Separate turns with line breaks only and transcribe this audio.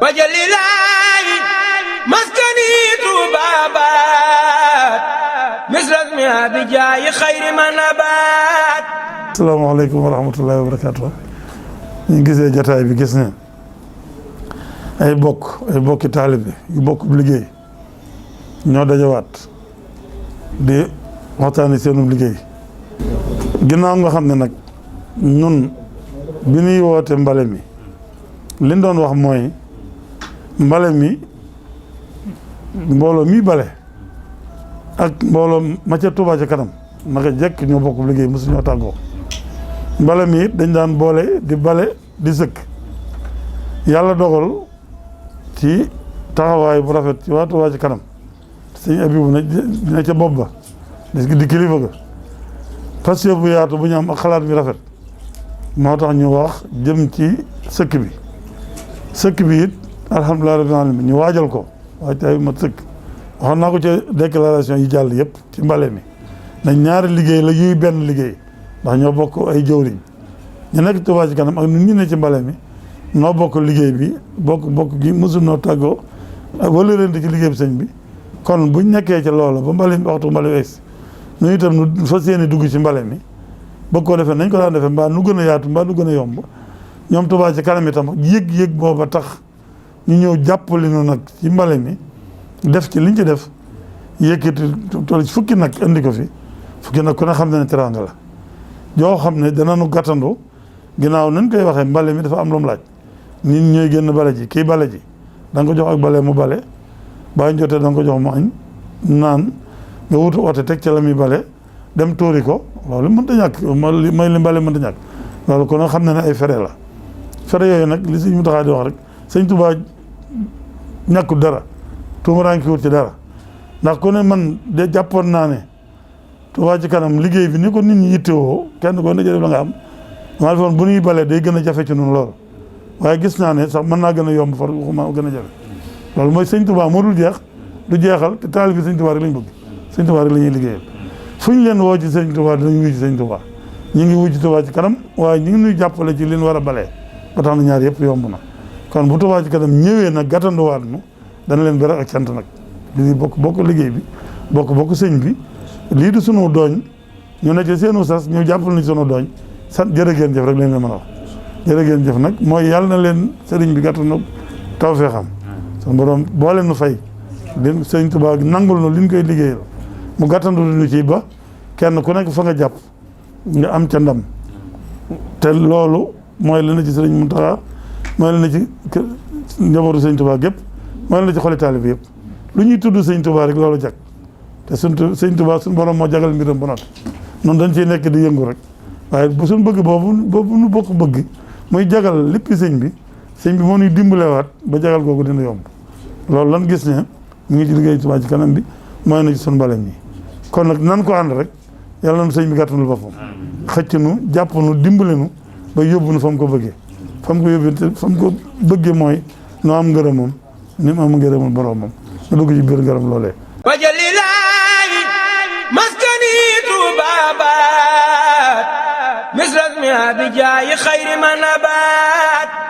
wajalilaayi maskani Tuubaa baat misras mi abijaayi xayri ma nabaat.
asalaamaaleykum wa rahmatullahi wa barakaatu. ñu gisee jataay bi gis ne ay bokki taalibe yu bokk liggéey ñoo dajawaat di waxtaani seenum liggéey. ginnaaw nga xam ne nag ñun bi ñuy woote mbale mi liñ doon wax mooy mbale mi mbooloo mi bale ak mbooloo ma ca Touba ca kanam naka jekk ñoo bokk liggéey mosu ñoo tàggoo. mbale mi it dañ daan boole di bale di sëkk. yàlla dogal ci taxawaay bu rafet ci waa Touba ca kanam sëñ Abibu na ca bopp ba di kilifa ga parce que bu yaatu bu ñu am ak xalaat bi rafet moo tax ñu wax jëm ci sëkk bi it alhamdulilah rabbil alamin ñu waajal ko waajtaay mat sëkk. waxoon naa ko ca déclaration yi jàll yëpp ci mbale mi nañ ñaari liggéey la yuy benn liggéey ndax ñoo bokk ay jëwriñ ñu nekk Touba ci kanam ak ñun ñu ne ci mbale mi noo bokk liggéey bi bokk gi mosul noo tàggoo ak wala ren ci liggéey bi sëñ bi. kon buñ nekkee ca loola ba mbale mi waxtu mbale wees nu itam nu fas yéene dugg ci mbale mi bëgg koo defee nañ ko daan defee mbaa nu gën a yaatu mbaa nu gën a yomb ñoom Touba ci kanam itam yëg-yëg booba tax ñu ñëw jàppali nu nag ci mbale mi def ci liñ ci def yëkkati toll ci fukki nag indi ko fi fukki nag ku ne xam ne teraanga la joo xam ne danañu gàttandu ginnaaw nañ koy waxee mbale mi dafa am lu mu laaj nit ñooy génn bale ji kii bale ji da nga ko jox ak bale mu bale baa ñu jotee da nga ko jox mu añ naan nga wutu oote teg ca la muy bale dem tuuri ko loolu mënta ñàkk may li mbale mënta ñàkk loolu kon xam na ne ay fere la fere yooyu nag li Sëñ Muntaxaa di wax rek Sëñ Tuubaa ñàkkul dara tuumaraankiwut ci dara ndax ku ne man de jàppoon naa ne Touba ci kanam liggéey bi ni ko nit ñi yittewoo kenn ko ne def la nga am maa defoon bu ñuy balee day gën a jafe ci ñun loolu waaye gis naa ne sax mën naa gën a yomb far waxuma gën a jafe loolu mooy Sëñ Tuubaa moo dul jeex du jeexal te taalibe bi Sëñ Tuubaa rek lañ bëgg Sëñ Tuubaa rek la ñuy liggéeyal fu ñu leen woo ci Sëñ Tuubaa dinañ wuyu ci Sëñ Tuubaa ñu ngi wuyu ci Touba ci kanam waaye ñu ngi nuy jàppale ci li ñu war a balee ba tax na ñaar yëpp yomb na kon bu Touba ci kanam ñëwee nag gàttanduwaat nu dana leen beral ak cant nag lii bokk liggéey bi bokk sëñ bi lii du sunu dooñ ñu ne ci seenu sas ñu jàppal ni sunu dooñ sant jërë ngeen jëf rek leen la mën a wax jërë ngeen jëf nag mooy yàlla na leen sëriñ bi gàttandu taw fee xam sunu borom boo leen nu fay leen Sëñ Tuubaa nangul nu li ñu koy liggéeyal mu gàttandu lu ci ba kenn ku nekk fa nga jàpp nga am ca ndam te loolu mooy la na ci sëriñ Muntaxaa mooy la na ci njabootu Sëñ Tuubaa gépp mooy la na ci xoli taalibe yëpp lu ñuy tudd Sëñ Tuubaa rek loolu jag te Sëñ Tuubaa suñu borom moo jagal mbiram bu noppi noonu dañ ciy nekk di yëngu rek waaye bu suñ bëgg boobu nu bokk bëgg muy jagal léppi sëñ bi moo ñuy dimbalewaat ba jagal googu dina yomb loolu lan gis ne mu ngi ci liggéey Touba ci kanam bi mooy na ci suñu mbalem yi kon nag nan ko ànd rek yàlla na sëñ bi gàttanul boppam xëcc nu jàpp nu dimbale nu ba yóbbu nu fa mu ko bëggee fa mu ko bëggee mooy noo am ngërëmam ni mu am ngërëmul boromam nga dugg ci biir ngërëm loolee.
wajalilaayi maskani Tuubaa baat misras mi abijaayi xayri ma nabaat.